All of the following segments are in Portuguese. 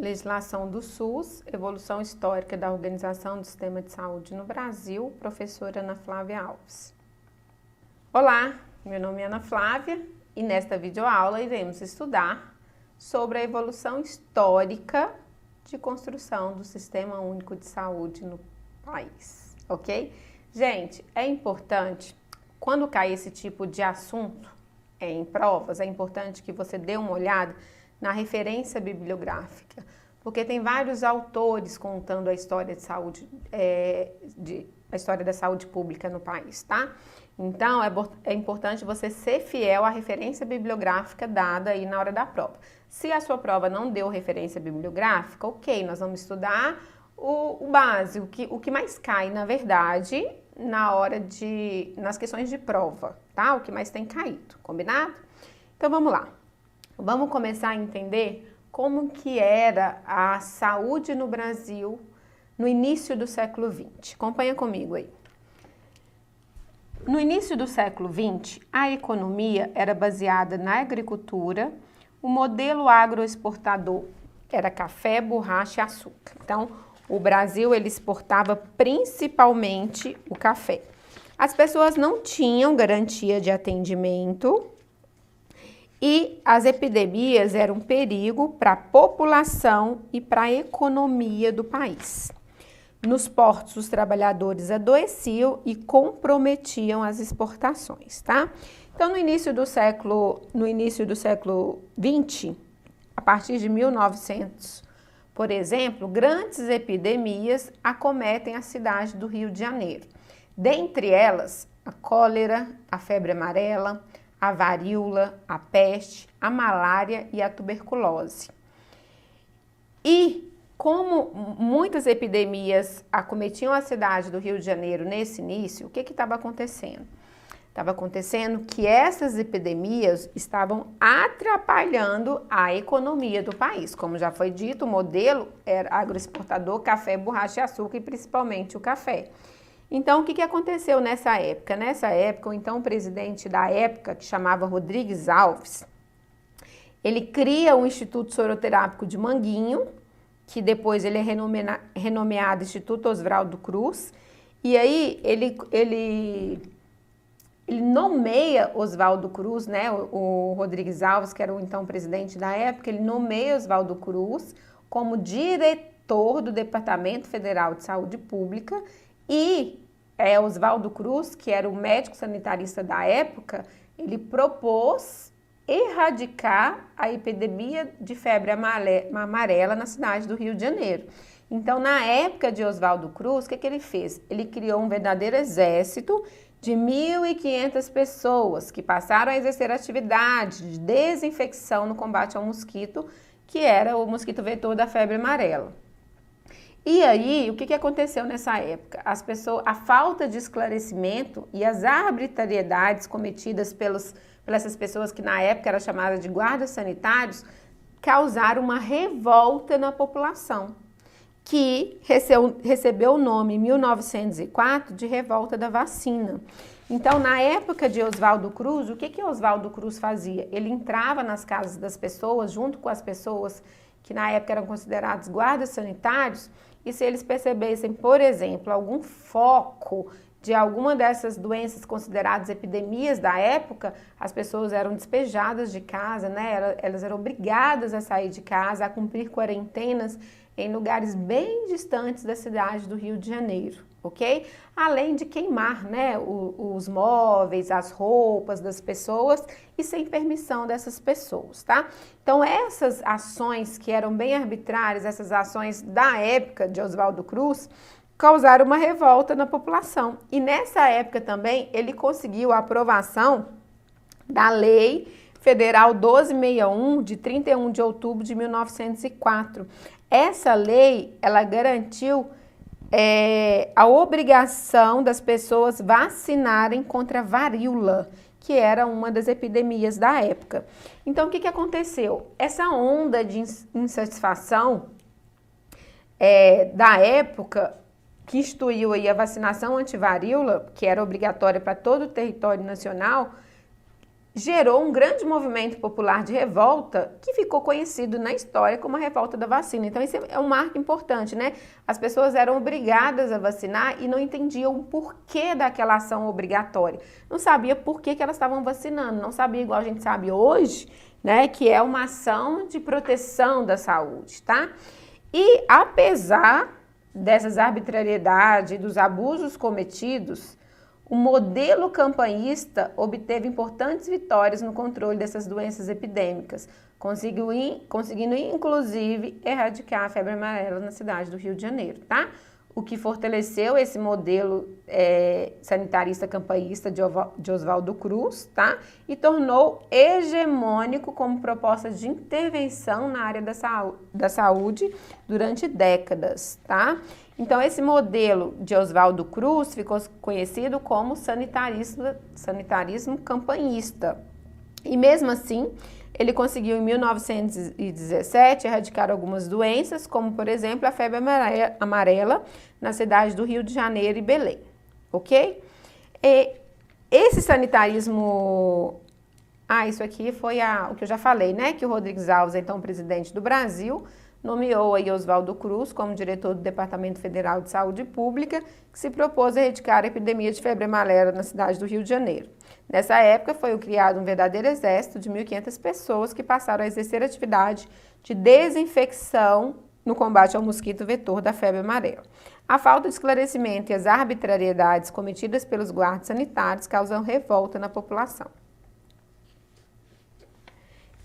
Legislação do SUS, Evolução Histórica da Organização do Sistema de Saúde no Brasil, professora Ana Flávia Alves. Olá, meu nome é Ana Flávia e nesta videoaula iremos estudar sobre a evolução histórica de construção do Sistema Único de Saúde no país, ok? Gente, é importante, quando cai esse tipo de assunto em provas, é importante que você dê uma olhada na referência bibliográfica, porque tem vários autores contando a história de saúde, a história da saúde pública no país, tá? Então, é importante você ser fiel à referência bibliográfica dada aí na hora da prova. Se a sua prova não deu referência bibliográfica, ok, nós vamos estudar o básico, o que mais cai, na verdade, nas questões de prova, tá? O que mais tem caído, combinado? Então, vamos lá. Vamos começar a entender como que era a saúde no Brasil no início do século XX. Acompanha comigo aí. No início do século XX, a economia era baseada na agricultura, o modelo agroexportador era café, borracha e açúcar. Então, o Brasil ele exportava principalmente o café. As pessoas não tinham garantia de atendimento e as epidemias eram um perigo para a população e para a economia do país. Nos portos, os trabalhadores adoeciam e comprometiam as exportações, tá? Então, no início do século XX, a partir de 1900, por exemplo, grandes epidemias acometem a cidade do Rio de Janeiro. Dentre elas, a cólera, a febre amarela, a varíola, a peste, a malária e a tuberculose. E como muitas epidemias acometiam a cidade do Rio de Janeiro nesse início, o que estava acontecendo? Estava acontecendo que essas epidemias estavam atrapalhando a economia do país. Como já foi dito, o modelo era agroexportador, café, borracha e açúcar e principalmente o café. Então, o que aconteceu nessa época? Nessa época, o então presidente da época, que chamava Rodrigues Alves, ele cria o Instituto Soroterápico de Manguinho, que depois ele é renomeado Instituto Oswaldo Cruz, e aí ele nomeia Oswaldo Cruz, né, o Rodrigues Alves, que era o então presidente da época, ele nomeia Oswaldo Cruz como diretor do Departamento Federal de Saúde Pública e Oswaldo Cruz, que era o médico sanitarista da época, ele propôs erradicar a epidemia de febre amarela na cidade do Rio de Janeiro. Então, na época de Oswaldo Cruz, o que ele fez? Ele criou um verdadeiro exército de 1.500 pessoas que passaram a exercer atividade de desinfecção no combate ao mosquito, que era o mosquito vetor da febre amarela. E aí, o que aconteceu nessa época? A falta de esclarecimento e as arbitrariedades cometidas pelas essas pessoas que na época eram chamadas de guardas sanitários, causaram uma revolta na população, que recebeu o nome em 1904 de revolta da vacina. Então, na época de Oswaldo Cruz, o que Oswaldo Cruz fazia? Ele entrava nas casas das pessoas, junto com as pessoas que na época eram considerados guardas sanitários, e se eles percebessem, por exemplo, algum foco de alguma dessas doenças consideradas epidemias da época, as pessoas eram despejadas de casa, né? Elas eram obrigadas a sair de casa, a cumprir quarentenas em lugares bem distantes da cidade do Rio de Janeiro, ok? Além de queimar, né, os móveis, as roupas das pessoas e sem permissão dessas pessoas, tá? Então, essas ações que eram bem arbitrárias, essas ações da época de Oswaldo Cruz, causaram uma revolta na população. E nessa época também ele conseguiu a aprovação da Lei Federal 1261, de 31 de outubro de 1904. Essa lei, ela garantiu a obrigação das pessoas vacinarem contra a varíola, que era uma das epidemias da época. Então, o que aconteceu? Essa onda de insatisfação da época, que instituiu aí a vacinação antivaríola, que era obrigatória para todo o território nacional, gerou um grande movimento popular de revolta que ficou conhecido na história como a revolta da vacina. Então, isso é um marco importante, né? As pessoas eram obrigadas a vacinar e não entendiam o porquê daquela ação obrigatória. Não sabia por que elas estavam vacinando, não sabia igual a gente sabe hoje, né? Que é uma ação de proteção da saúde, tá? E apesar dessas arbitrariedades e dos abusos cometidos, o modelo campanhista obteve importantes vitórias no controle dessas doenças epidêmicas, conseguindo inclusive erradicar a febre amarela na cidade do Rio de Janeiro, tá? O que fortaleceu esse modelo sanitarista campanhista de Oswaldo Cruz, tá? E tornou hegemônico como proposta de intervenção na área da saúde durante décadas, tá? Então, esse modelo de Oswaldo Cruz ficou conhecido como sanitarismo campanhista. E mesmo assim, ele conseguiu em 1917 erradicar algumas doenças, como por exemplo a febre amarela na cidade do Rio de Janeiro e Belém, ok? E esse sanitarismo... isso aqui foi o que eu já falei, né? Que o Rodrigues Alves, então presidente do Brasil, nomeou aí Oswaldo Cruz como diretor do Departamento Federal de Saúde Pública, que se propôs a erradicar a epidemia de febre amarela na cidade do Rio de Janeiro. Nessa época, foi criado um verdadeiro exército de 1.500 pessoas que passaram a exercer atividade de desinfecção no combate ao mosquito vetor da febre amarela. A falta de esclarecimento e as arbitrariedades cometidas pelos guardas sanitários causam revolta na população.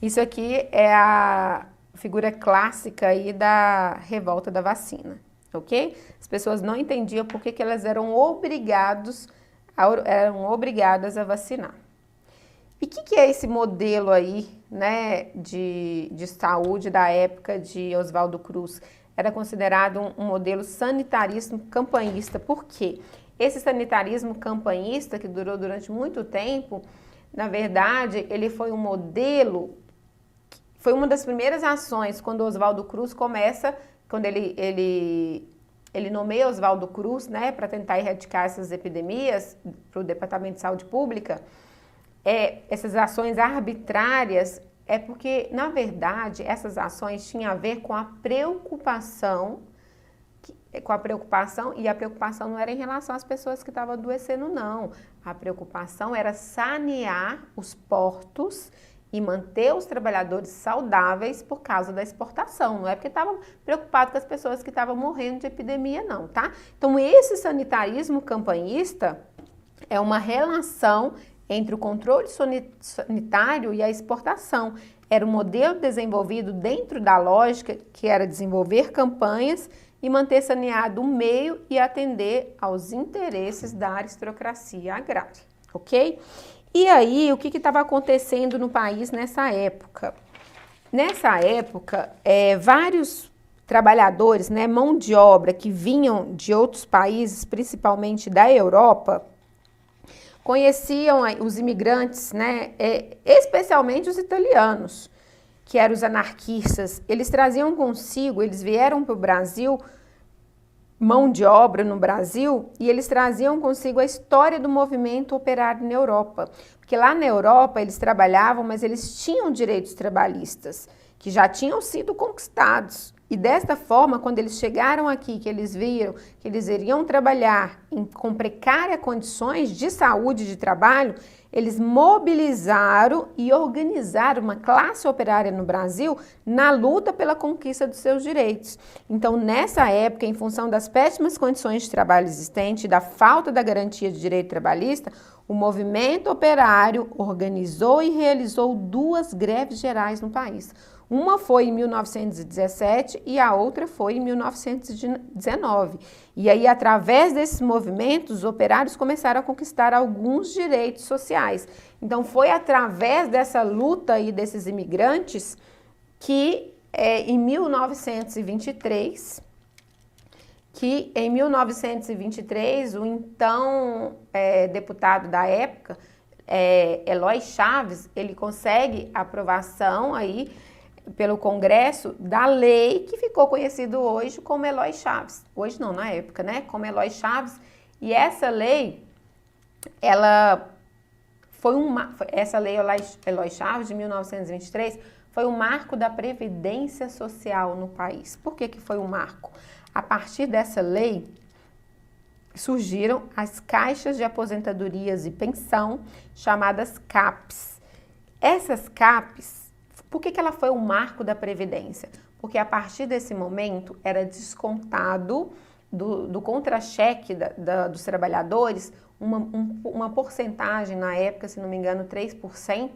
Isso aqui é a figura clássica aí da revolta da vacina, ok? As pessoas não entendiam por que elas eram obrigadas a vacinar. E o que é esse modelo aí, né, de saúde da época de Oswaldo Cruz? Era considerado um modelo sanitarismo campanhista. Por quê? Esse sanitarismo campanhista, que durou durante muito tempo, na verdade, ele foi um modelo. Foi uma das primeiras ações quando Oswaldo Cruz começa, quando ele nomeia Oswaldo Cruz, né, para tentar erradicar essas epidemias para o Departamento de Saúde Pública, essas ações arbitrárias, é porque, na verdade, essas ações tinham a ver com a preocupação, e a preocupação não era em relação às pessoas que estavam adoecendo, não. A preocupação era sanear os portos e manter os trabalhadores saudáveis por causa da exportação. Não é porque estavam preocupados com as pessoas que estavam morrendo de epidemia, não, tá? Então, esse sanitarismo campanhista é uma relação entre o controle sanitário e a exportação. Era um modelo desenvolvido dentro da lógica que era desenvolver campanhas e manter saneado o meio e atender aos interesses da aristocracia agrária, ok? E aí, o que estava acontecendo no país nessa época? Nessa época, vários trabalhadores, né, mão de obra que vinham de outros países, principalmente da Europa, conheciam os imigrantes, né, especialmente os italianos, que eram os anarquistas. Eles traziam consigo, eles vieram para o Brasil, mão de obra no Brasil, e eles traziam consigo a história do movimento operário na Europa. Porque lá na Europa eles trabalhavam, mas eles tinham direitos trabalhistas, que já tinham sido conquistados. E desta forma, quando eles chegaram aqui, que eles viram que eles iriam trabalhar com precárias condições de saúde e de trabalho, eles mobilizaram e organizaram uma classe operária no Brasil na luta pela conquista dos seus direitos. Então, nessa época, em função das péssimas condições de trabalho existentes e da falta da garantia de direito trabalhista, o movimento operário organizou e realizou 2 greves gerais no país. Uma foi em 1917 e a outra foi em 1919. E aí, através desses movimentos, os operários começaram a conquistar alguns direitos sociais. Então, foi através dessa luta aí desses imigrantes que, em 1923, o então deputado da época, Eloy Chaves, ele consegue aprovação aí pelo Congresso da lei que ficou conhecido hoje como Eloy Chaves. Hoje não, na época, né? Como Eloy Chaves. E essa lei, ela essa lei Eloy Chaves, de 1923, foi um marco da previdência social no país. Por que foi um marco? A partir dessa lei, surgiram as caixas de aposentadorias e pensão, chamadas CAPs. Essas CAPs, por que ela foi um marco da Previdência? Porque a partir desse momento era descontado do contra-cheque dos trabalhadores uma porcentagem, na época, se não me engano, 3%,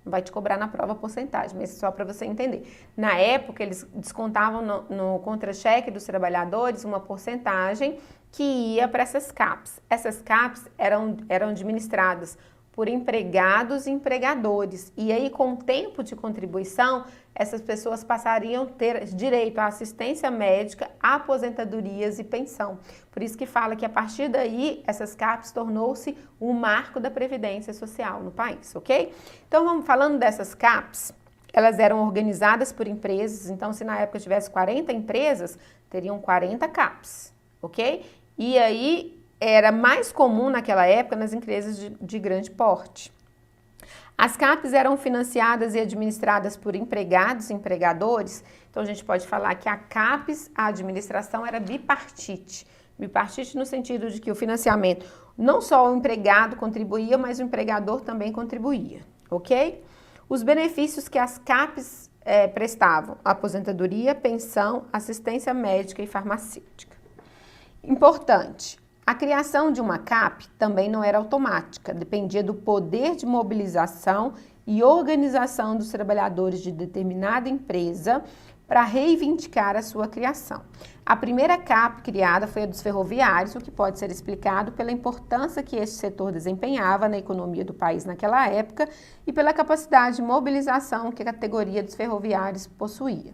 não vai te cobrar na prova a porcentagem, mas só para você entender. Na época, eles descontavam no contra-cheque dos trabalhadores uma porcentagem que ia para essas CAPs. Essas CAPs eram administradas por empregados e empregadores. E aí, com o tempo de contribuição, essas pessoas passariam a ter direito à assistência médica, aposentadorias e pensão. Por isso que fala que, a partir daí, essas CAPs tornou-se um marco da Previdência Social no país, ok? Então, vamos falando dessas CAPs, elas eram organizadas por empresas. Então, se na época tivesse 40 empresas, teriam 40 CAPs, ok? E aí, era mais comum naquela época nas empresas de grande porte. As CAPs eram financiadas e administradas por empregados e empregadores. Então, a gente pode falar que a CAPs, a administração, era bipartite. Bipartite no sentido de que o financiamento, não só o empregado contribuía, mas o empregador também contribuía, ok? Os benefícios que as CAPs prestavam: aposentadoria, pensão, assistência médica e farmacêutica. Importante. A criação de uma CAP também não era automática, dependia do poder de mobilização e organização dos trabalhadores de determinada empresa para reivindicar a sua criação. A primeira CAP criada foi a dos ferroviários, o que pode ser explicado pela importância que este setor desempenhava na economia do país naquela época e pela capacidade de mobilização que a categoria dos ferroviários possuía.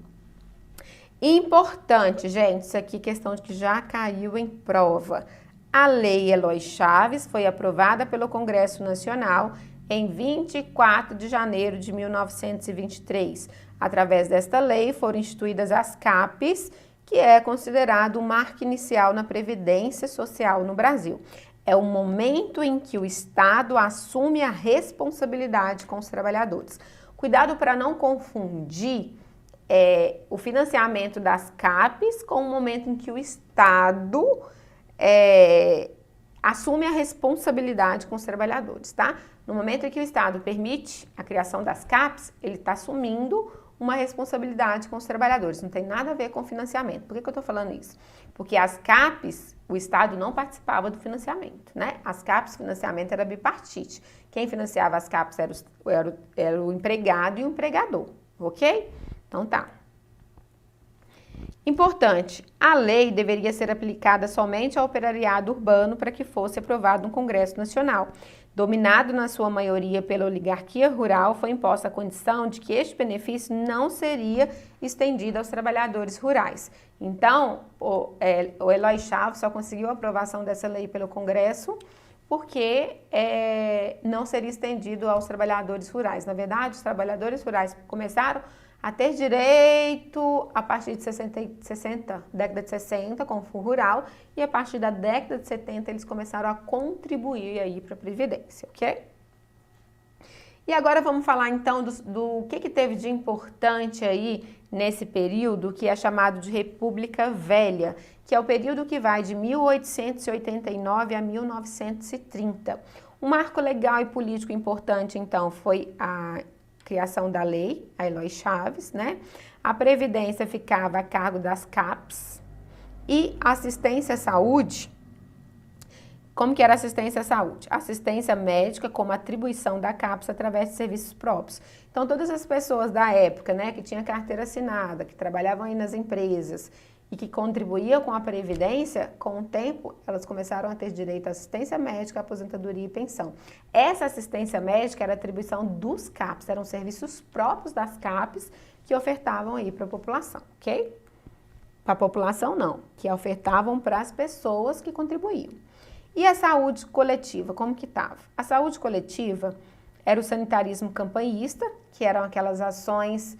Importante, gente, isso aqui é questão de que já caiu em prova. A Lei Eloy Chaves foi aprovada pelo Congresso Nacional em 24 de janeiro de 1923. Através desta lei foram instituídas as CAPs, que é considerado o marco inicial na Previdência Social no Brasil. É o momento em que o Estado assume a responsabilidade com os trabalhadores. Cuidado para não confundir o financiamento das CAPs com o momento em que o Estado assume a responsabilidade com os trabalhadores, tá? No momento em que o Estado permite a criação das CAPs, ele está assumindo uma responsabilidade com os trabalhadores. Não tem nada a ver com financiamento. Por que eu estou falando isso? Porque as CAPs, o Estado não participava do financiamento, né? As CAPs, o financiamento era bipartite. Quem financiava as CAPs era o empregado e o empregador, ok? Então tá. Importante, a lei deveria ser aplicada somente ao operariado urbano para que fosse aprovado no Congresso Nacional. Dominado na sua maioria pela oligarquia rural, foi imposta a condição de que este benefício não seria estendido aos trabalhadores rurais. Então, o Eloy Chaves só conseguiu a aprovação dessa lei pelo Congresso porque não seria estendido aos trabalhadores rurais. Na verdade, os trabalhadores rurais começaram a ter direito a partir de década de 60, com o Fundo Rural, e a partir da década de 70 eles começaram a contribuir aí para a Previdência, ok? E agora vamos falar então do que teve de importante aí nesse período que é chamado de República Velha, que é o período que vai de 1889 a 1930. Um marco legal e político importante então foi a criação da lei, a Eloy Chaves, né? A Previdência ficava a cargo das CAPs e assistência à saúde. Como que era assistência à saúde? Assistência médica como atribuição da CAPs através de serviços próprios. Então, todas as pessoas da época, né, que tinham carteira assinada, que trabalhavam aí nas empresas e que contribuíam com a Previdência, com o tempo, elas começaram a ter direito à assistência médica, aposentadoria e pensão. Essa assistência médica era atribuição dos CAPs, eram serviços próprios das CAPs que ofertavam aí para a população, ok? Para a população não, que ofertavam para as pessoas que contribuíam. E a saúde coletiva, como que estava? A saúde coletiva era o sanitarismo campanhista, que eram aquelas ações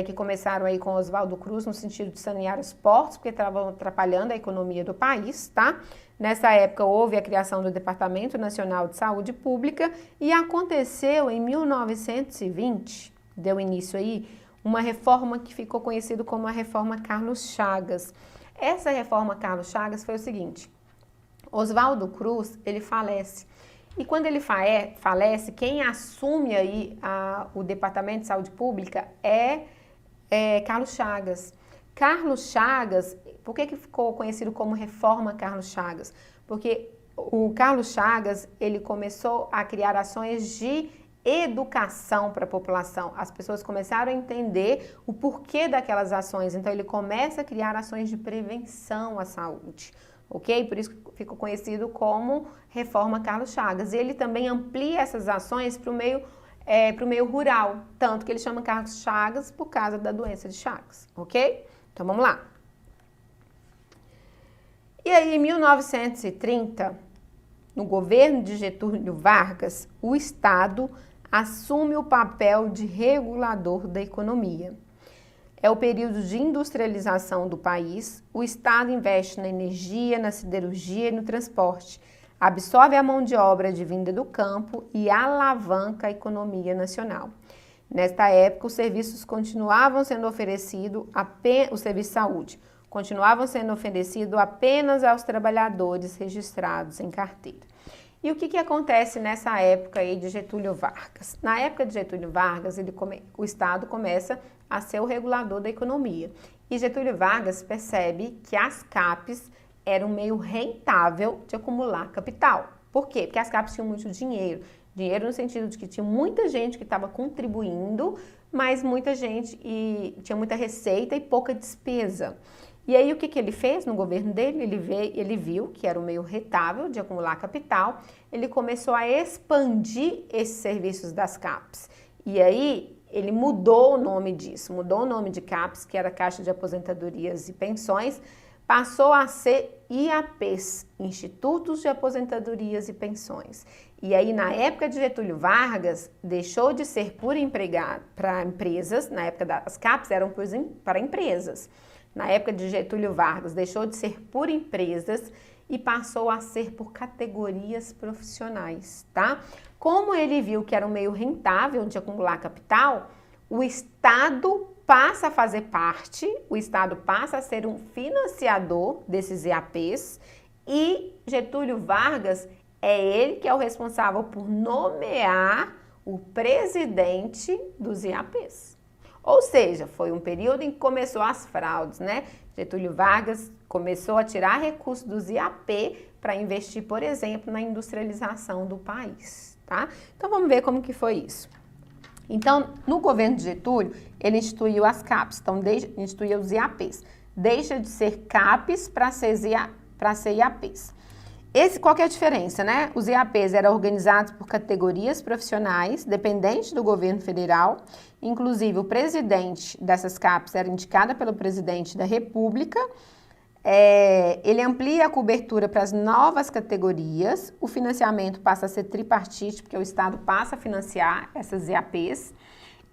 que começaram aí com Oswaldo Cruz no sentido de sanear os portos, porque estavam atrapalhando a economia do país, tá? Nessa época houve a criação do Departamento Nacional de Saúde Pública e aconteceu em 1920, deu início aí, uma reforma que ficou conhecida como a Reforma Carlos Chagas. Essa Reforma Carlos Chagas foi o seguinte: Oswaldo Cruz, ele falece. E quando ele falece, quem assume aí o Departamento de Saúde Pública é Carlos Chagas. Carlos Chagas, por que ficou conhecido como Reforma Carlos Chagas? Porque o Carlos Chagas, ele começou a criar ações de educação para a população. As pessoas começaram a entender o porquê daquelas ações. Então, ele começa a criar ações de prevenção à saúde, ok? Por isso que ficou conhecido como Reforma Carlos Chagas. E ele também amplia essas ações para o meio rural, tanto que ele chama Carlos Chagas por causa da doença de Chagas, ok? Então, vamos lá. E aí, em 1930, no governo de Getúlio Vargas, o Estado assume o papel de regulador da economia. É o período de industrialização do país, o Estado investe na energia, na siderurgia e no transporte, absorve a mão de obra advinda do campo e alavanca a economia nacional. Nesta época, os serviços continuavam sendo oferecidos, o serviço de saúde, continuavam sendo oferecidos apenas aos trabalhadores registrados em carteira. E o que acontece nessa época aí de Getúlio Vargas? Na época de Getúlio Vargas, o Estado começa a ser o regulador da economia. E Getúlio Vargas percebe que as CAPES eram um meio rentável de acumular capital. Por quê? Porque as CAPES tinham muito dinheiro. Dinheiro no sentido de que tinha muita gente que estava contribuindo, mas muita gente tinha muita receita e pouca despesa. E aí o que ele fez no governo dele? Ele viu que era um meio rentável de acumular capital, ele começou a expandir esses serviços das CAPES. E aí ele mudou o nome disso, mudou o nome de CAPES, que era Caixa de Aposentadorias e Pensões, passou a ser IAPs, Institutos de Aposentadorias e Pensões. E aí, na época de Getúlio Vargas, deixou de ser para empresas, na época das CAPES eram para empresas. Na época de Getúlio Vargas, deixou de ser por empresas e passou a ser por categorias profissionais, tá? Como ele viu que era um meio rentável de acumular capital, o Estado passa a fazer parte, o Estado passa a ser um financiador desses IAPs e Getúlio Vargas é ele que é o responsável por nomear o presidente dos IAPs. Ou seja, foi um período em que começou as fraudes, né? Getúlio Vargas começou a tirar recursos dos IAP para investir, por exemplo, na industrialização do país, tá? Então, vamos ver como que foi isso. Então, no governo de Getúlio, ele instituiu as CAPES, então instituiu os IAPs. Deixa de ser CAPES para ser IAPs. Qual que é a diferença, né? Os IAPs eram organizados por categorias profissionais, dependentes do governo federal. Inclusive, o presidente dessas CAPES era indicado pelo presidente da República. Ele amplia a cobertura para as novas categorias. O financiamento passa a ser tripartite, porque o Estado passa a financiar essas IAPs.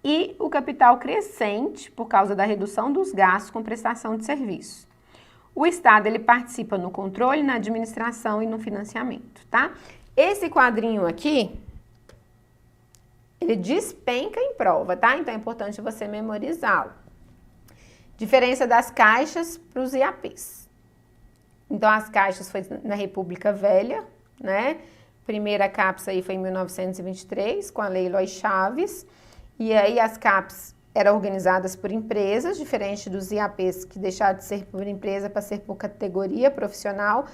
E o capital crescente, por causa da redução dos gastos com prestação de serviços. O Estado, ele participa no controle, na administração e no financiamento, tá? Esse quadrinho aqui, ele despenca em prova, tá? Então, é importante você memorizá-lo. Diferença das caixas para os IAPs. Então, as caixas foi na República Velha, né? Primeira CAPES aí foi em 1923, com a Lei Eloy Chaves. E aí, as CAPES eram organizadas por empresas, diferente dos IAPs, que deixaram de ser por empresa para ser por categoria profissional.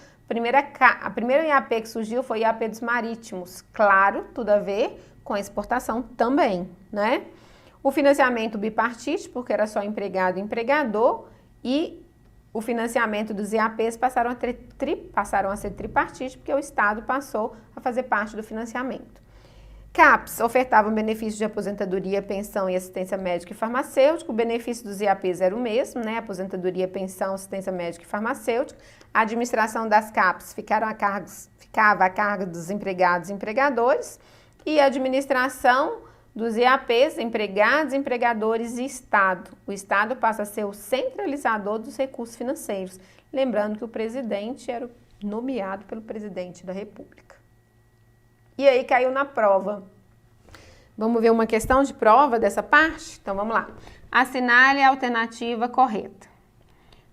A primeira IAP que surgiu foi o IAP dos marítimos. Claro, tudo a ver com a exportação também, né? O financiamento bipartite, porque era só empregado e empregador, e o financiamento dos IAPs passaram a ser tripartite, porque o Estado passou a fazer parte do financiamento. CAPES ofertavam benefícios de aposentadoria, pensão e assistência médica e farmacêutica. O benefício dos IAPs era o mesmo, né? Aposentadoria, pensão, assistência médica e farmacêutica. A administração das CAPES ficava a cargo dos empregados e empregadores. E a administração dos IAPs, empregados, empregadores e Estado. O Estado passa a ser o centralizador dos recursos financeiros. Lembrando que o presidente era nomeado pelo presidente da República. E aí caiu na prova. Vamos ver uma questão de prova dessa parte? Então vamos lá. Assinale a alternativa correta.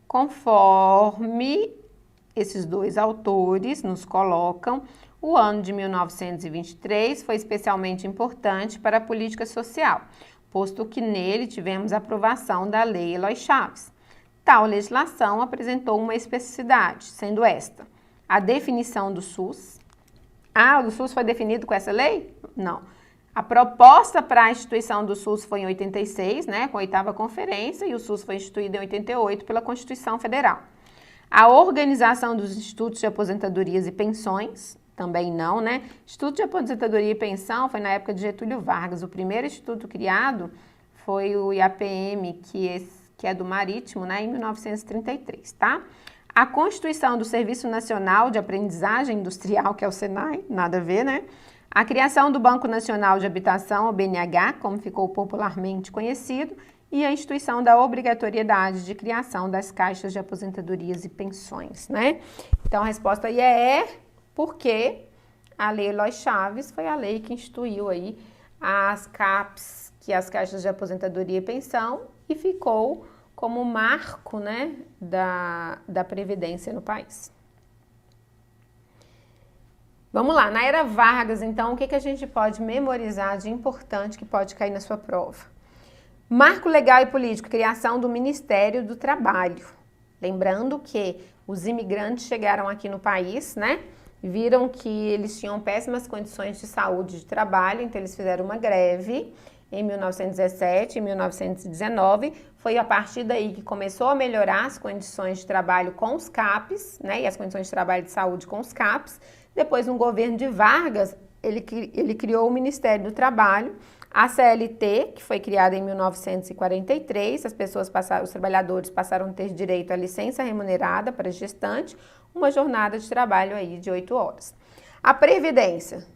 Conforme esses dois autores nos colocam, o ano de 1923 foi especialmente importante para a política social, posto que nele tivemos a aprovação da Lei Eloy Chaves. Tal legislação apresentou uma especificidade, sendo esta a definição do SUS. Ah, o SUS foi definido com essa lei? Não. A proposta para a instituição do SUS foi em 86, né, com a 8ª conferência, e o SUS foi instituído em 88 pela Constituição Federal. A organização dos institutos de aposentadorias e pensões, também não, né? Instituto de Aposentadoria e Pensão foi na época de Getúlio Vargas. O primeiro instituto criado foi o IAPM, que é do Marítimo, né, em 1933, tá? A Constituição do Serviço Nacional de Aprendizagem Industrial, que é o SENAI, nada a ver, né? A criação do Banco Nacional de Habitação, o BNH, como ficou popularmente conhecido, e a instituição da obrigatoriedade de criação das caixas de aposentadorias e pensões, né? Então, a resposta aí é porque a Lei Eloy Chaves foi a lei que instituiu aí as CAPs, que é as caixas de aposentadoria e pensão, e ficou como marco, né, da Previdência no país. Vamos lá, na era Vargas, então, o que a gente pode memorizar de importante que pode cair na sua prova? Marco legal e político, criação do Ministério do Trabalho. Lembrando que os imigrantes chegaram aqui no país, né? Viram que eles tinham péssimas condições de saúde e de trabalho, então eles fizeram uma greve em 1917 e 1919. Foi a partir daí que começou a melhorar as condições de trabalho com os CAPs, né? E as condições de trabalho e de saúde com os CAPs. Depois, no governo de Vargas, ele criou o Ministério do Trabalho, a CLT, que foi criada em 1943, os trabalhadores passaram a ter direito à licença remunerada para gestante, uma jornada de trabalho aí de 8 horas. A Previdência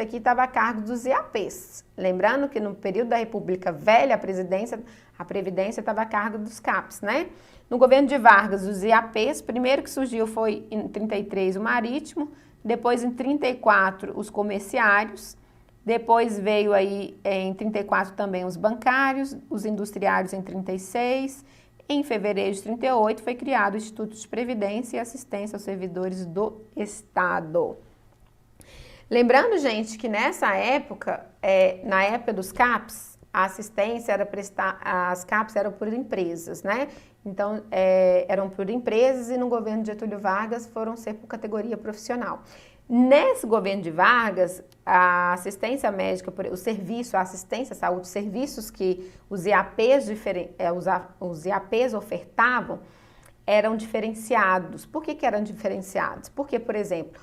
aqui estava a cargo dos IAPs. Lembrando que no período da República Velha, a Previdência estava a cargo dos CAPs, né? No governo de Vargas, os IAPs, primeiro que surgiu foi em 33 o Marítimo, depois em 34 os comerciários, depois veio aí em 34 também os bancários, os industriários em 36, em fevereiro de 38 foi criado o Instituto de Previdência e Assistência aos Servidores do Estado. Lembrando, gente, que nessa época, na época dos CAPs, a assistência era as CAPs eram por empresas, né? Então, eram por empresas e no governo de Getúlio Vargas foram ser por categoria profissional. Nesse governo de Vargas, a assistência médica, o serviço, a assistência à saúde, serviços que os IAPs ofertavam eram diferenciados. Por que eram diferenciados? Porque, por exemplo,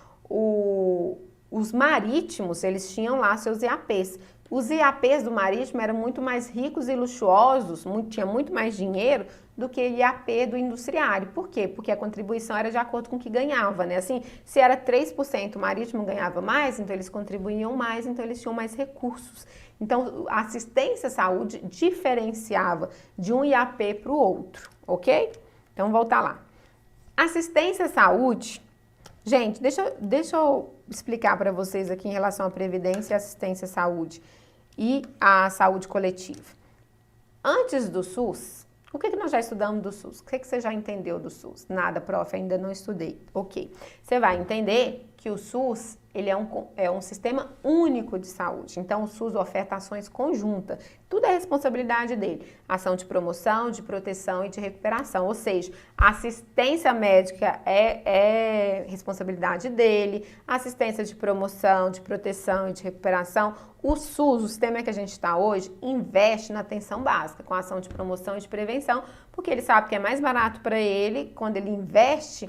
os marítimos, eles tinham lá seus IAPs. Os IAPs do marítimo eram muito mais ricos e luxuosos, tinha muito mais dinheiro do que o IAP do industriário. Por quê? Porque a contribuição era de acordo com o que ganhava, né? Assim, se era 3%, o marítimo ganhava mais, então eles contribuíam mais, então eles tinham mais recursos. Então, a assistência à saúde diferenciava de um IAP para o outro, ok? Então, vamos voltar lá. Assistência à saúde, gente, deixa eu explicar para vocês aqui em relação à Previdência e Assistência à Saúde e à saúde coletiva. Antes do SUS, o que nós já estudamos do SUS? O que você já entendeu do SUS? Nada, prof, ainda não estudei. Ok. Você vai entender que o SUS, ele é um sistema único de saúde. Então, o SUS oferta ações conjuntas. Tudo é responsabilidade dele. Ação de promoção, de proteção e de recuperação. Ou seja, a assistência médica é responsabilidade dele. Assistência de promoção, de proteção e de recuperação. O SUS, o sistema que a gente está hoje, investe na atenção básica, com ação de promoção e de prevenção, porque ele sabe que é mais barato para ele, quando ele investe,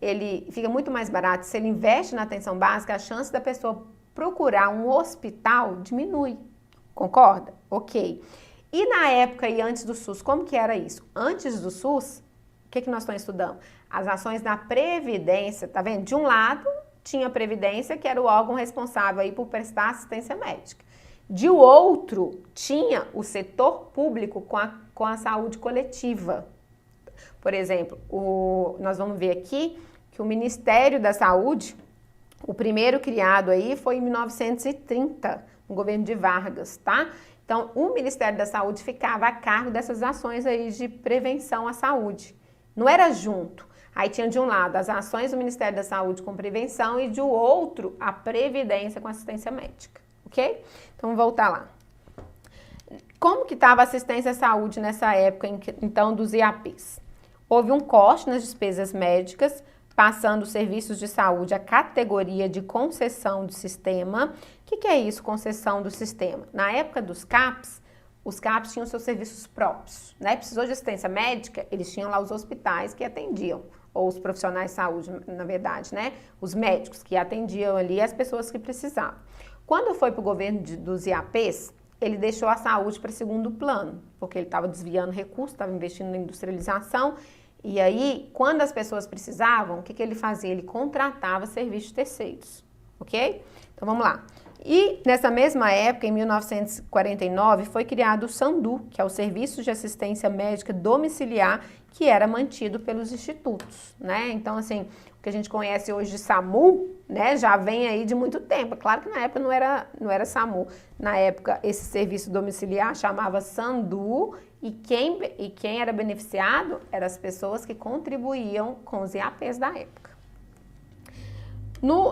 ele fica muito mais barato. Se ele investe na atenção básica, a chance da pessoa procurar um hospital diminui. Concorda? Ok. E na época e antes do SUS, como que era isso? Antes do SUS, o que nós estamos estudando? As ações da Previdência, tá vendo? De um lado, tinha a Previdência, que era o órgão responsável aí por prestar assistência médica. De outro, tinha o setor público com a saúde coletiva. Por exemplo, nós vamos ver aqui que o Ministério da Saúde, o primeiro criado aí foi em 1930, no governo de Vargas, tá? Então, o Ministério da Saúde ficava a cargo dessas ações aí de prevenção à saúde. Não era junto. Aí tinha de um lado as ações do Ministério da Saúde com prevenção e de outro a previdência com assistência médica, ok? Então, vamos voltar lá. Como que estava a assistência à saúde nessa época, então, dos IAPs? Houve um corte nas despesas médicas, passando os serviços de saúde à categoria de concessão do sistema. O que é isso, concessão do sistema? Na época dos CAPs, os CAPs tinham seus serviços próprios, né? Precisou de assistência médica, eles tinham lá os hospitais que atendiam, ou os profissionais de saúde, na verdade, né? Os médicos que atendiam ali as pessoas que precisavam. Quando foi para o governo dos IAPs, ele deixou a saúde para segundo plano, porque ele estava desviando recursos, estava investindo na industrialização. E aí, quando as pessoas precisavam, o que ele fazia? Ele contratava serviços terceiros, ok? Então, vamos lá. E nessa mesma época, em 1949, foi criado o SAMDU, que é o Serviço de Assistência Médica Domiciliar, que era mantido pelos institutos, né? Então, assim, o que a gente conhece hoje de SAMU, né, já vem aí de muito tempo. Claro que na época não era SAMU. Na época, esse serviço domiciliar chamava SAMDU, e quem era beneficiado eram as pessoas que contribuíam com os IAPs da época.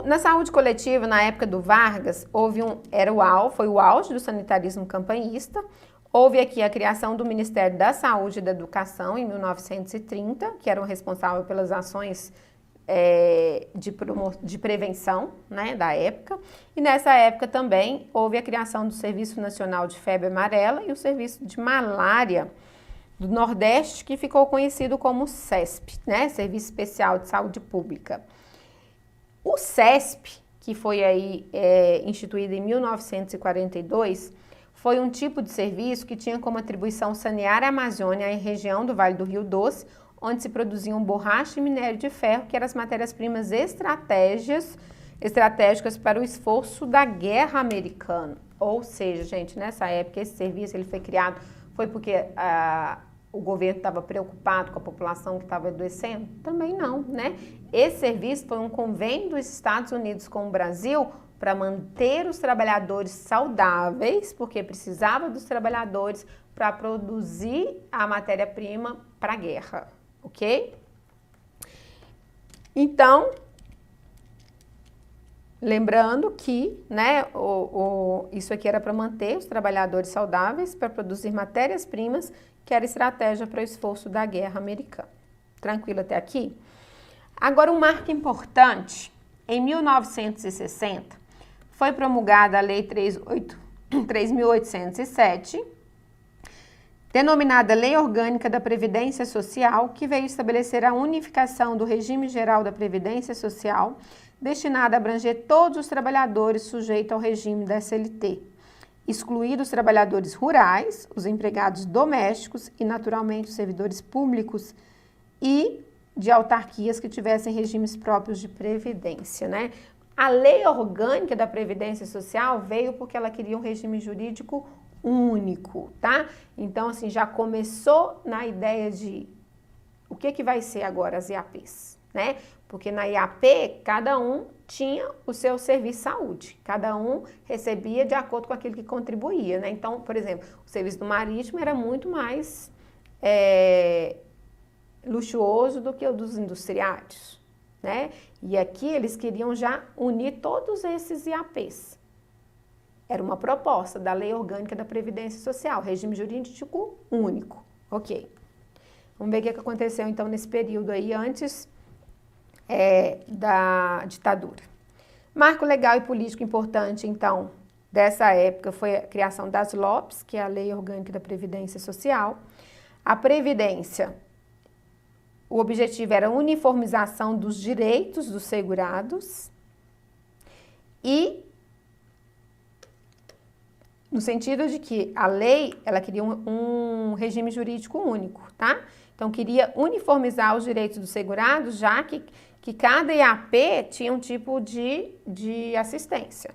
Na saúde coletiva, na época do Vargas, foi o auge do sanitarismo campanhista. Houve aqui a criação do Ministério da Saúde e da Educação, em 1930, que eram responsáveis pelas ações de prevenção, né, da época. E nessa época também houve a criação do Serviço Nacional de Febre Amarela e o Serviço de Malária do Nordeste, que ficou conhecido como SESP, né, Serviço Especial de Saúde Pública. O SESP, que foi aí instituído em 1942, foi um tipo de serviço que tinha como atribuição sanear a Amazônia e a região do Vale do Rio Doce, onde se produziam borracha e minério de ferro, que eram as matérias-primas estratégicas para o esforço da guerra americana. Ou seja, gente, nessa época, esse serviço ele foi criado, foi porque o governo estava preocupado com a população que estava adoecendo? Também não, né? Esse serviço foi um convênio dos Estados Unidos com o Brasil para manter os trabalhadores saudáveis, porque precisava dos trabalhadores para produzir a matéria-prima para a guerra. Ok? Então, lembrando que, né, isso aqui era para manter os trabalhadores saudáveis, para produzir matérias-primas, que era estratégia para o esforço da guerra americana. Tranquilo até aqui? Agora, um marco importante, em 1960, foi promulgada a Lei 3.807, denominada Lei Orgânica da Previdência Social, que veio estabelecer a unificação do regime geral da Previdência Social, destinada a abranger todos os trabalhadores sujeitos ao regime da CLT, excluídos os trabalhadores rurais, os empregados domésticos e, naturalmente, os servidores públicos e de autarquias que tivessem regimes próprios de previdência, né? A Lei Orgânica da Previdência Social veio porque ela queria um regime jurídico único, tá? Então, assim, já começou na ideia de o que vai ser agora as IAPs, né? Porque na IAP, cada um tinha o seu serviço de saúde, cada um recebia de acordo com aquilo que contribuía, né? Então, por exemplo, o serviço do marítimo era muito mais luxuoso do que o dos industriários, né? E aqui eles queriam já unir todos esses IAPs. Era uma proposta da Lei Orgânica da Previdência Social, regime jurídico único. Ok. Vamos ver o que aconteceu, então, nesse período aí, antes da ditadura. Marco legal e político importante, então, dessa época foi a criação das LOPs, que é a Lei Orgânica da Previdência Social. A Previdência, o objetivo era a uniformização dos direitos dos segurados e no sentido de que a lei, ela queria um regime jurídico único, tá? Então, queria uniformizar os direitos dos segurados, já que cada IAP tinha um tipo de assistência.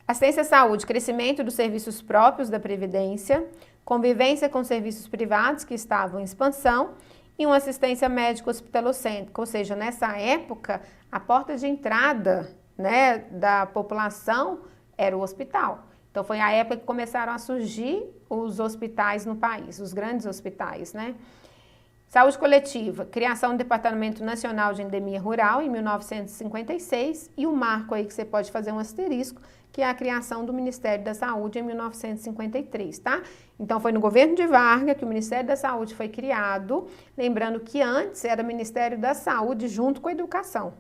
Assistência à saúde, crescimento dos serviços próprios da Previdência, convivência com serviços privados que estavam em expansão e uma assistência médica hospitalocêntrica, ou seja, nessa época, a porta de entrada, né, da população era o hospital. Então, foi a época que começaram a surgir os hospitais no país, os grandes hospitais, né? Saúde coletiva, criação do Departamento Nacional de Endemia Rural em 1956 e o marco aí que você pode fazer um asterisco, que é a criação do Ministério da Saúde em 1953, tá? Então, foi no governo de Vargas que o Ministério da Saúde foi criado, lembrando que antes era o Ministério da Saúde junto com a Educação.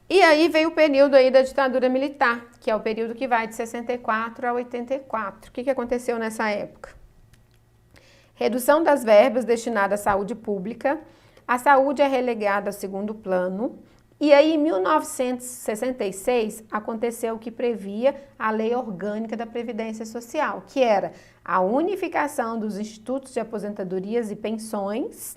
E aí veio o período aí da ditadura militar, que é o período que vai de 64 a 84. O que aconteceu nessa época? Redução das verbas destinadas à saúde pública, a saúde é relegada ao segundo plano, e aí em 1966 aconteceu o que previa a Lei Orgânica da Previdência Social, que era a unificação dos institutos de aposentadorias e pensões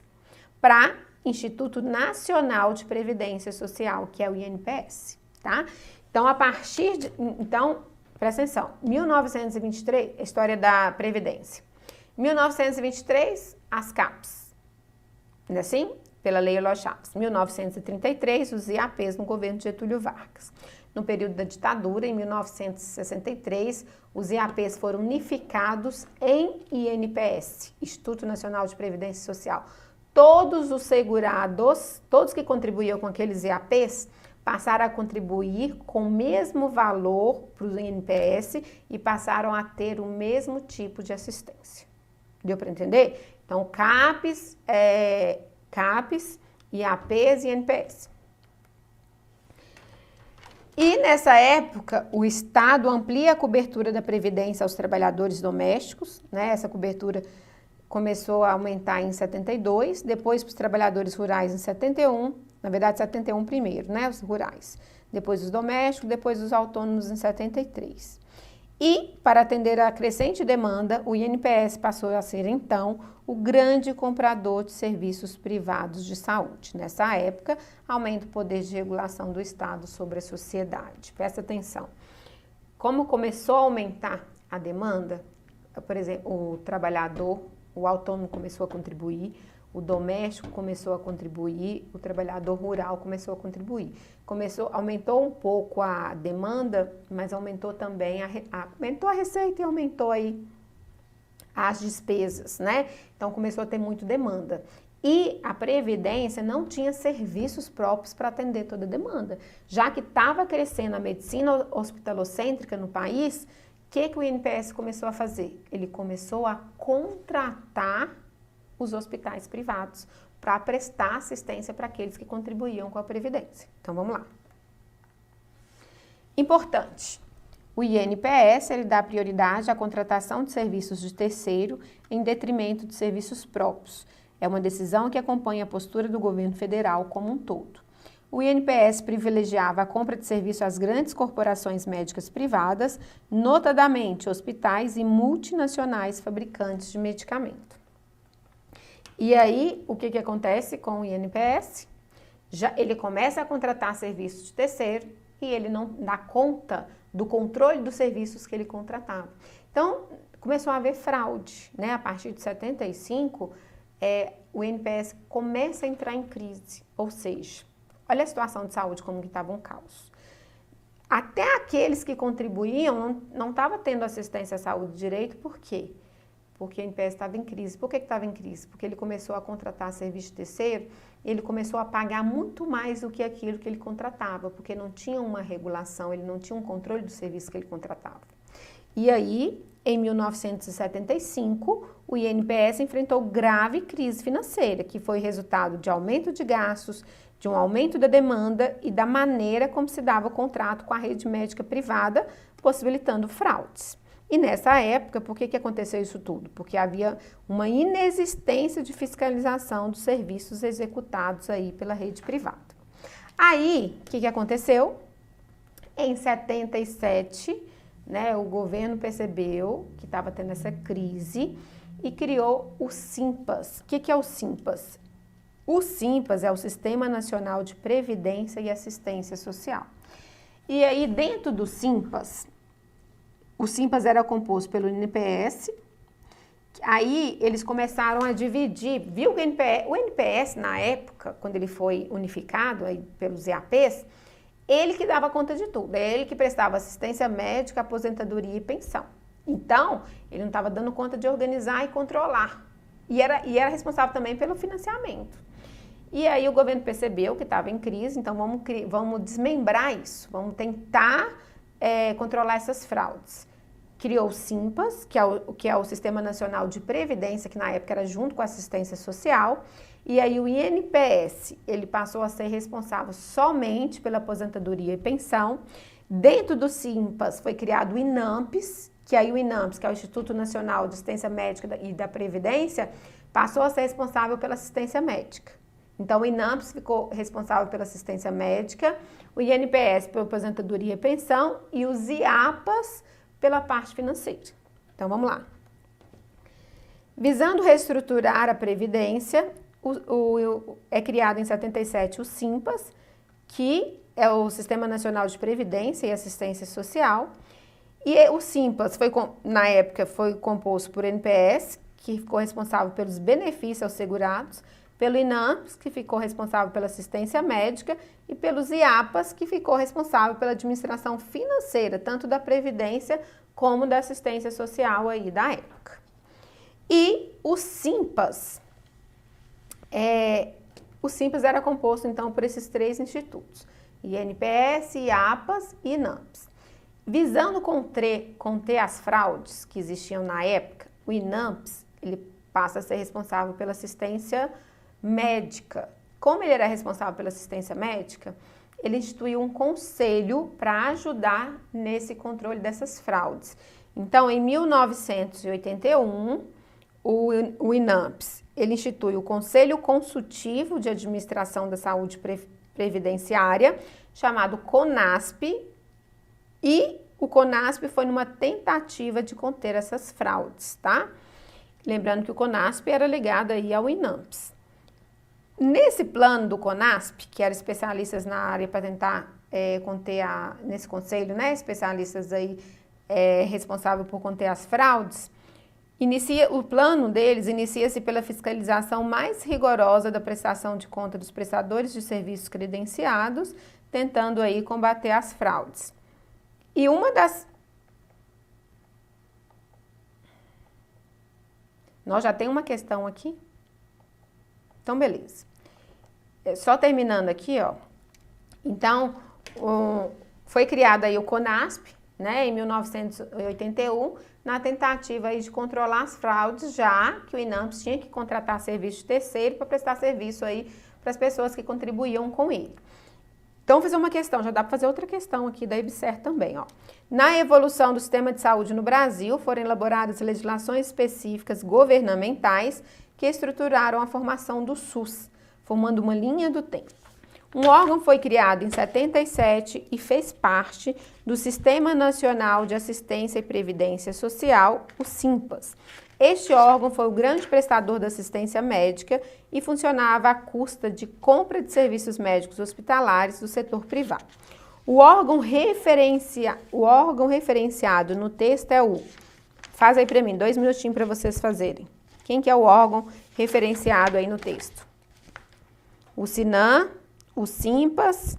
para Instituto Nacional de Previdência Social, que é o INPS, tá? Então, presta atenção, 1923, história da Previdência. 1923, as CAPs, não é assim? Pela Lei Eloy Chaves. 1933, os IAPs no governo de Getúlio Vargas. No período da ditadura, em 1963, os IAPs foram unificados em INPS, Instituto Nacional de Previdência Social. Todos os segurados, todos que contribuíam com aqueles IAPs, passaram a contribuir com o mesmo valor para o INPS e passaram a ter o mesmo tipo de assistência. Deu para entender? Então, CAPs, IAPs e INPS. E nessa época, o Estado amplia a cobertura da Previdência aos trabalhadores domésticos, né? Essa cobertura começou a aumentar em 72, depois para os trabalhadores rurais em 71, na verdade 71 primeiro, né, os rurais, depois os domésticos, depois os autônomos em 73. E, para atender a crescente demanda, o INPS passou a ser, então, o grande comprador de serviços privados de saúde. Nessa época, aumenta o poder de regulação do Estado sobre a sociedade. Presta atenção. Como começou a aumentar a demanda, por exemplo, o trabalhador, o autônomo começou a contribuir, o doméstico começou a contribuir, o trabalhador rural começou a contribuir. Aumentou um pouco a demanda, mas aumentou também aumentou a receita e aumentou aí as despesas, né? Então começou a ter muito demanda. E a Previdência não tinha serviços próprios para atender toda a demanda. Já que estava crescendo a medicina hospitalocêntrica no país, o que o INPS começou a fazer? Ele começou a contratar os hospitais privados para prestar assistência para aqueles que contribuíam com a Previdência. Então, vamos lá. Importante, o INPS ele dá prioridade à contratação de serviços de terceiro em detrimento de serviços próprios. É uma decisão que acompanha a postura do governo federal como um todo. O INPS privilegiava a compra de serviço às grandes corporações médicas privadas, notadamente hospitais e multinacionais fabricantes de medicamento. E aí, o que acontece com o INPS? Ele começa a contratar serviços de terceiro e ele não dá conta do controle dos serviços que ele contratava. Então, começou a haver fraude, né? A partir de 75, o INPS começa a entrar em crise, ou seja, olha a situação de saúde como que estava um caos. Até aqueles que contribuíam não estavam tendo assistência à saúde direito, por quê? Porque o INPS estava em crise. Por que estava em crise? Porque ele começou a contratar serviço de terceiro, ele começou a pagar muito mais do que aquilo que ele contratava, porque não tinha uma regulação, ele não tinha um controle do serviço que ele contratava. E aí, em 1975, o INPS enfrentou grave crise financeira, que foi resultado de aumento de gastos, de um aumento da demanda e da maneira como se dava o contrato com a rede médica privada, possibilitando fraudes. E nessa época, por que aconteceu isso tudo? Porque havia uma inexistência de fiscalização dos serviços executados aí pela rede privada. Aí, o que aconteceu? Em 77, né, o governo percebeu que estava tendo essa crise e criou o SINPAS. O que é o SINPAS? O SINPAS é o Sistema Nacional de Previdência e Assistência Social. E aí, dentro do Simpas, o Simpas era composto pelo INPS. Aí eles começaram a dividir, viu que o NPS na época, quando ele foi unificado aí pelos EAPs, ele que dava conta de tudo, é ele que prestava assistência médica, aposentadoria e pensão. Então, ele não estava dando conta de organizar e controlar. E era responsável também pelo financiamento. E aí o governo percebeu que estava em crise, então vamos desmembrar isso, vamos tentar controlar essas fraudes. Criou o Simpas, que é o Sistema Nacional de Previdência, que na época era junto com a assistência social, e aí o INPS, ele passou a ser responsável somente pela aposentadoria e pensão. Dentro do Simpas foi criado o INAMPS, que aí o INAMPS, que é o Instituto Nacional de Assistência Médica e da Previdência, passou a ser responsável pela assistência médica. Então, o INAMPS ficou responsável pela assistência médica, o INPS pela aposentadoria e pensão e os IAPAS pela parte financeira. Então, vamos lá. Visando reestruturar a Previdência, é criado em 77 o Simpas, que é o Sistema Nacional de Previdência e Assistência Social. E o Simpas, na época, foi composto por INPS, que ficou responsável pelos benefícios aos segurados, pelo INAMPS, que ficou responsável pela assistência médica, e pelos IAPAS, que ficou responsável pela administração financeira, tanto da Previdência como da assistência social aí da época. E o Simpas era composto, então, por esses três institutos, INPS, IAPAS e INAMPS. Visando conter as fraudes que existiam na época, o INAMPS ele passa a ser responsável pela assistência médica. Como ele era responsável pela assistência médica, ele instituiu um conselho para ajudar nesse controle dessas fraudes. Então, em 1981, o INAMPS, ele institui o Conselho Consultivo de Administração da Saúde Previdenciária, chamado CONASP, e o CONASP foi numa tentativa de conter essas fraudes, tá? Lembrando que o CONASP era ligado aí ao INAMPS. Nesse plano do CONASP, que eram especialistas na área para tentar conter nesse conselho, né, especialistas aí responsável por conter as fraudes, o plano deles inicia-se pela fiscalização mais rigorosa da prestação de conta dos prestadores de serviços credenciados, tentando aí combater as fraudes. E uma das... Nós já tem uma questão aqui? Então, beleza. Só terminando aqui, ó. Então, foi criado aí o CONASP, né, em 1981, na tentativa aí de controlar as fraudes, já que o INAMPS tinha que contratar serviço de terceiro para prestar serviço aí para as pessoas que contribuíam com ele. Então, vou fazer uma questão, já dá para fazer outra questão aqui da EBSER também, ó. Na evolução do sistema de saúde no Brasil, foram elaboradas legislações específicas governamentais que estruturaram a formação do SUS, formando uma linha do tempo. Um órgão foi criado em 77 e fez parte do Sistema Nacional de Assistência e Previdência Social, o SIMPAS. Este órgão foi o grande prestador da assistência médica e funcionava à custa de compra de serviços médicos hospitalares do setor privado. O órgão referenciado no texto é o... Faz aí para mim, 2 minutinhos para vocês fazerem. Quem que é o órgão referenciado aí no texto? O SINAM, o SIMPAS,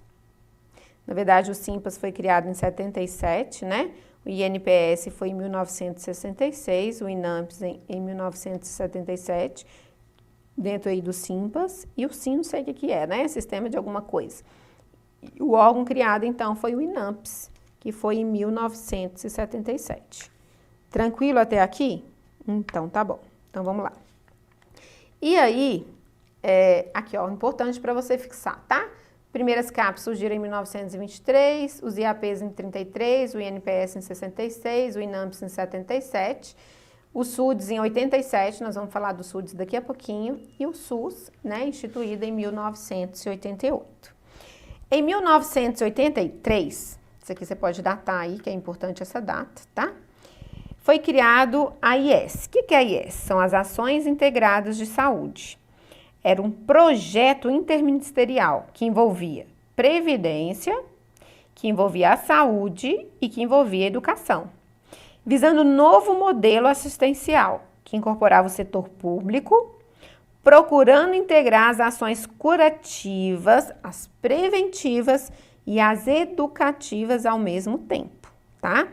na verdade o SIMPAS foi criado em 77, né? O INPS foi em 1966, o INAMPS em 1977, dentro aí do SIMPAS, e o SIM não sei o que é, né? Sistema de alguma coisa. O órgão criado então foi o INAMPS, que foi em 1977. Tranquilo até aqui? Então tá bom. Então vamos lá. E aí, aqui ó, importante para você fixar, tá? Primeiras CAPs surgiram em 1923, os IAPs em 33, o INPS em 66, o INAMPS em 77, o SUDES em 87, nós vamos falar do SUDES daqui a pouquinho, e o SUS, né, instituído em 1988. Em 1983, isso aqui você pode datar aí, que é importante essa data, tá? Foi criado a AIS. O que é a AIS? São as Ações Integradas de Saúde. Era um projeto interministerial que envolvia Previdência, que envolvia a saúde e que envolvia a educação, visando um novo modelo assistencial, que incorporava o setor público, procurando integrar as ações curativas, as preventivas e as educativas ao mesmo tempo, tá?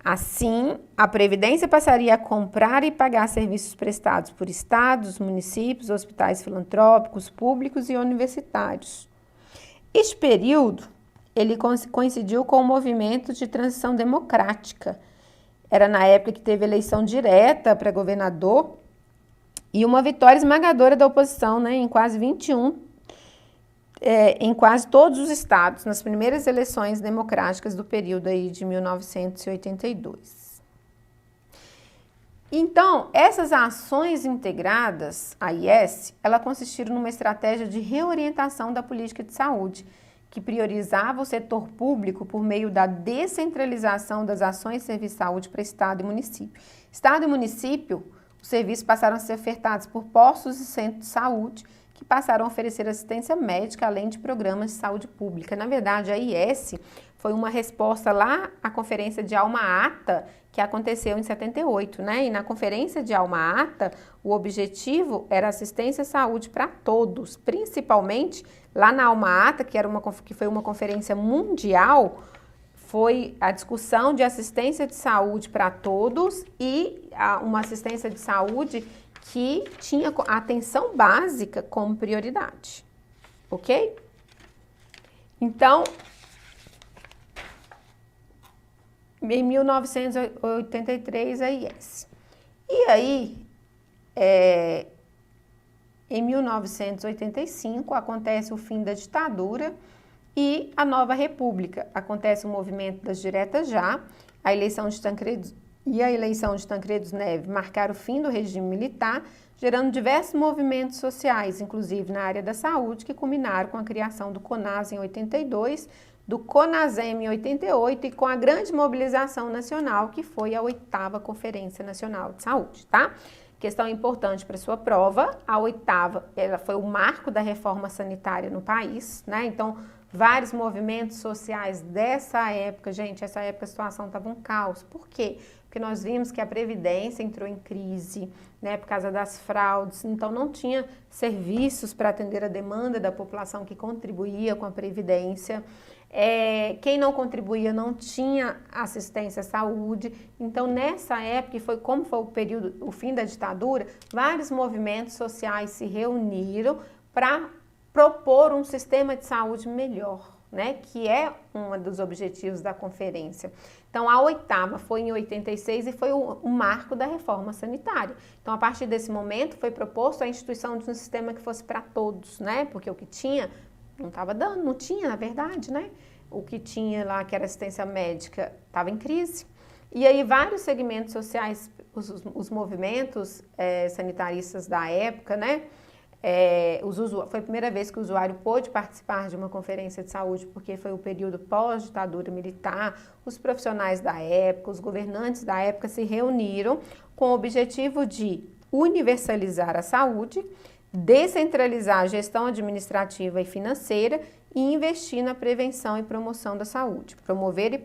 Assim, a Previdência passaria a comprar e pagar serviços prestados por estados, municípios, hospitais filantrópicos, públicos e universitários. Este período, ele coincidiu com o movimento de transição democrática. Era na época que teve eleição direta para governador e uma vitória esmagadora da oposição, né, em quase 21, em quase todos os estados, nas primeiras eleições democráticas do período aí de 1982. Então, essas ações integradas, a IS, ela consistiram numa estratégia de reorientação da política de saúde, que priorizava o setor público por meio da descentralização das ações de serviço de saúde para Estado e município. Estado e município, os serviços passaram a ser ofertados por postos e centros de saúde, que passaram a oferecer assistência médica, além de programas de saúde pública. Na verdade, a IS foi uma resposta lá à Conferência de Alma-Ata, que aconteceu em 78, né? E na Conferência de Alma-Ata, o objetivo era assistência à saúde para todos, principalmente lá na Alma-Ata, que foi uma conferência mundial, foi a discussão de assistência de saúde para todos e uma assistência de saúde que tinha a atenção básica como prioridade, ok? Então, em 1983, a IS. E aí, em 1985, acontece o fim da ditadura e a nova república. Acontece o movimento das diretas já, a eleição de Tancredo Neves marcaram o fim do regime militar, gerando diversos movimentos sociais, inclusive na área da saúde, que culminaram com a criação do CONAS em 82, do CONASEM em 88 e com a grande mobilização nacional, que foi a 8ª Conferência Nacional de Saúde, tá? Questão importante para sua prova, a 8ª, ela foi o marco da reforma sanitária no país, né? Então, vários movimentos sociais dessa época, gente, essa época a situação estava um caos. Por quê? Porque nós vimos que a Previdência entrou em crise, né, por causa das fraudes, então não tinha serviços para atender a demanda da população que contribuía com a Previdência. Quem não contribuía não tinha assistência à saúde. Então, nessa época, como foi o fim da ditadura, vários movimentos sociais se reuniram para propor um sistema de saúde melhor, né, que é um dos objetivos da conferência. Então, a 8ª foi em 86 e foi o marco da reforma sanitária. Então, a partir desse momento, foi proposto a instituição de um sistema que fosse para todos, né, porque o que tinha não estava dando, não tinha, na verdade, né, o que tinha lá, que era assistência médica, estava em crise. E aí, vários segmentos sociais, os movimentos sanitaristas da época, né, foi a primeira vez que o usuário pôde participar de uma conferência de saúde, porque foi o período pós-ditadura militar. Os profissionais da época, os governantes da época se reuniram com o objetivo de universalizar a saúde, descentralizar a gestão administrativa e financeira e investir na prevenção e promoção da saúde, promover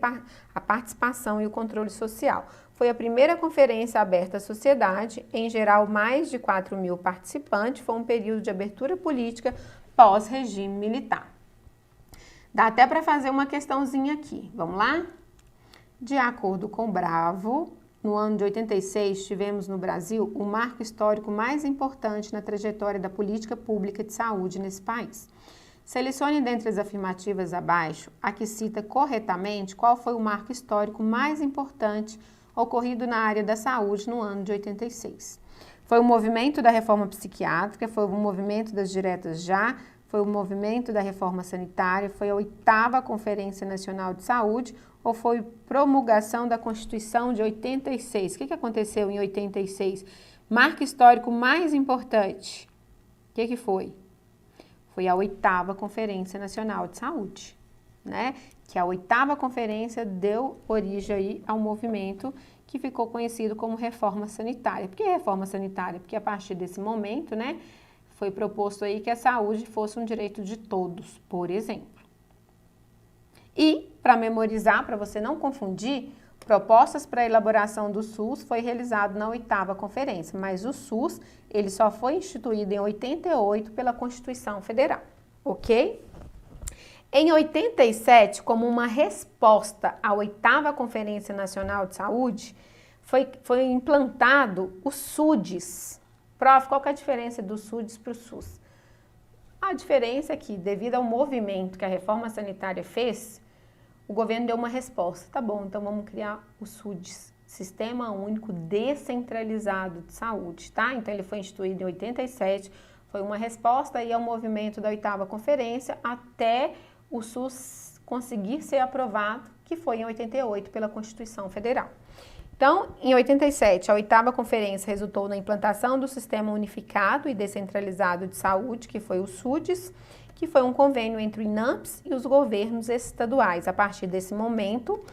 a participação e o controle social. Foi a primeira conferência aberta à sociedade, em geral mais de 4.000 participantes, foi um período de abertura política pós-regime militar. Dá até para fazer uma questãozinha aqui, vamos lá? De acordo com Bravo, no ano de 86, tivemos no Brasil o marco histórico mais importante na trajetória da política pública de saúde nesse país. Selecione dentre as afirmativas abaixo a que cita corretamente qual foi o marco histórico mais importante ocorrido na área da saúde no ano de 86. Foi o movimento da reforma psiquiátrica, foi o movimento das diretas já, foi o movimento da reforma sanitária, foi a 8ª Conferência Nacional de Saúde ou foi promulgação da Constituição de 86? O que aconteceu em 86? Marco histórico mais importante. O que foi? Foi a 8ª Conferência Nacional de Saúde, né? Que a 8ª conferência deu origem aí ao movimento que ficou conhecido como reforma sanitária. Por que reforma sanitária? Porque a partir desse momento, né, foi proposto aí que a saúde fosse um direito de todos, por exemplo. E para memorizar, para você não confundir, propostas para a elaboração do SUS foi realizado na 8ª conferência, mas o SUS ele só foi instituído em 88 pela Constituição Federal, ok? Em 87, como uma resposta à 8ª Conferência Nacional de Saúde, foi implantado o SUDES. Prof, qual que é a diferença do SUDES para o SUS? A diferença é que, devido ao movimento que a reforma sanitária fez, o governo deu uma resposta. Tá bom, então vamos criar o SUDES, Sistema Único Descentralizado de Saúde, tá? Então ele foi instituído em 87, foi uma resposta aí ao movimento da 8ª Conferência até o SUS conseguir ser aprovado, que foi em 88 pela Constituição Federal. Então, em 87, a 8ª Conferência resultou na implantação do Sistema Unificado e Descentralizado de Saúde, que foi o SUDES, que foi um convênio entre o INAMPS e os governos estaduais. A partir desse momento,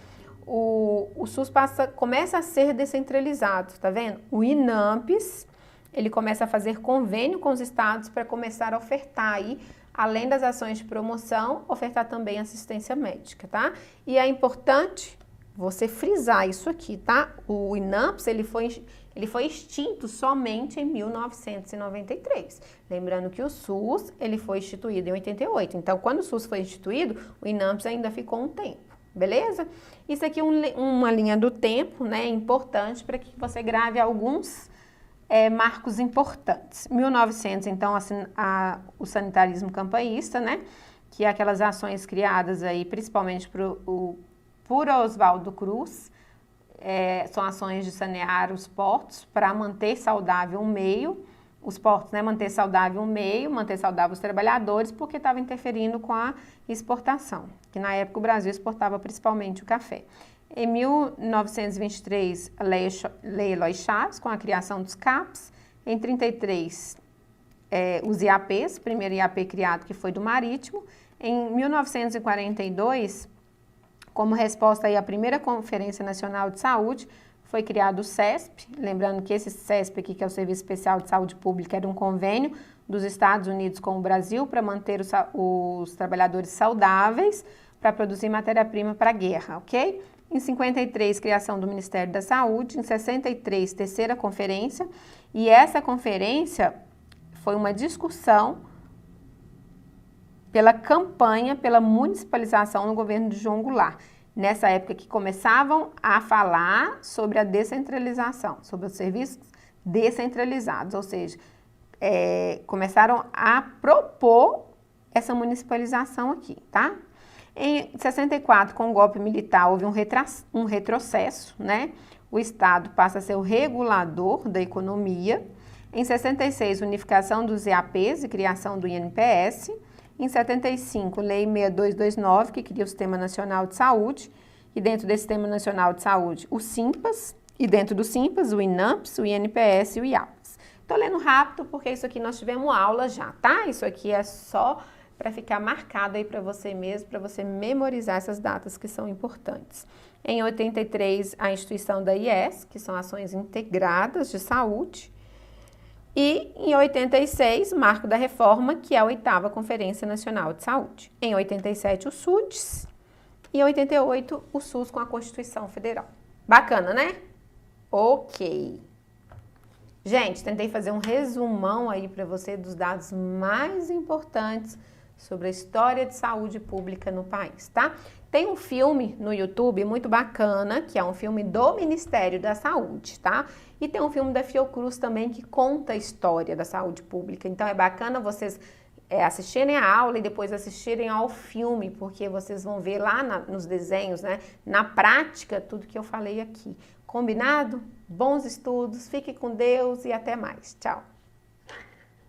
o SUS começa a ser descentralizado, tá vendo? O INAMPS, ele começa a fazer convênio com os estados para começar a ofertar aí, além das ações de promoção, ofertar também assistência médica, tá? E é importante você frisar isso aqui, tá? O INAMPS, ele foi extinto somente em 1993. Lembrando que o SUS, ele foi instituído em 88. Então, quando o SUS foi instituído, o INAMPS ainda ficou um tempo, beleza? Isso aqui é uma linha do tempo, né? Importante para que você grave alguns marcos importantes. 1900, então, o sanitarismo campanhista, né? Que é aquelas ações criadas aí, principalmente por Oswaldo Cruz, são ações de sanear os portos para manter saudável o meio, os portos, né, manter saudável o meio, manter saudável os trabalhadores, porque estava interferindo com a exportação, que na época o Brasil exportava principalmente o café. Em 1923, a Lei Eloy Chaves, com a criação dos CAPs. Em 33, os IAPs, o primeiro IAP criado que foi do Marítimo. Em 1942, como resposta aí à primeira Conferência Nacional de Saúde, foi criado o CESP, lembrando que esse CESP aqui, que é o Serviço Especial de Saúde Pública, era um convênio dos Estados Unidos com o Brasil para manter os trabalhadores saudáveis para produzir matéria-prima para a guerra, ok? Em 53, criação do Ministério da Saúde. Em 63, terceira conferência. E essa conferência foi uma discussão pela campanha, pela municipalização no governo de João Goulart. Nessa época que começavam a falar sobre a descentralização, sobre os serviços descentralizados, ou seja, começaram a propor essa municipalização aqui, tá? Em 64, com o golpe militar, houve um retrocesso, né? O Estado passa a ser o regulador da economia. Em 66, unificação dos IAPs e criação do INPS. Em 75, Lei 6229, que cria o Sistema Nacional de Saúde. E dentro desse Sistema Nacional de Saúde, o SIMPAS. E dentro do SIMPAS, o INAMPS, o INPS e o IAPS. Tô lendo rápido porque isso aqui nós tivemos aula já, tá? Isso aqui é só para ficar marcado aí para você mesmo, para você memorizar essas datas que são importantes. Em 83, a instituição da IES, que são ações integradas de saúde. E em 86, marco da reforma, que é a 8ª Conferência Nacional de Saúde. Em 87, o SUDES. E em 88, o SUS com a Constituição Federal. Bacana, né? Ok. Gente, tentei fazer um resumão aí para você dos dados mais importantes sobre a história de saúde pública no país, tá? Tem um filme no YouTube muito bacana, que é um filme do Ministério da Saúde, tá? E tem um filme da Fiocruz também que conta a história da saúde pública. Então é bacana vocês assistirem a aula e depois assistirem ao filme, porque vocês vão ver lá nos desenhos, né? Na prática, tudo que eu falei aqui. Combinado? Bons estudos, fique com Deus e até mais. Tchau!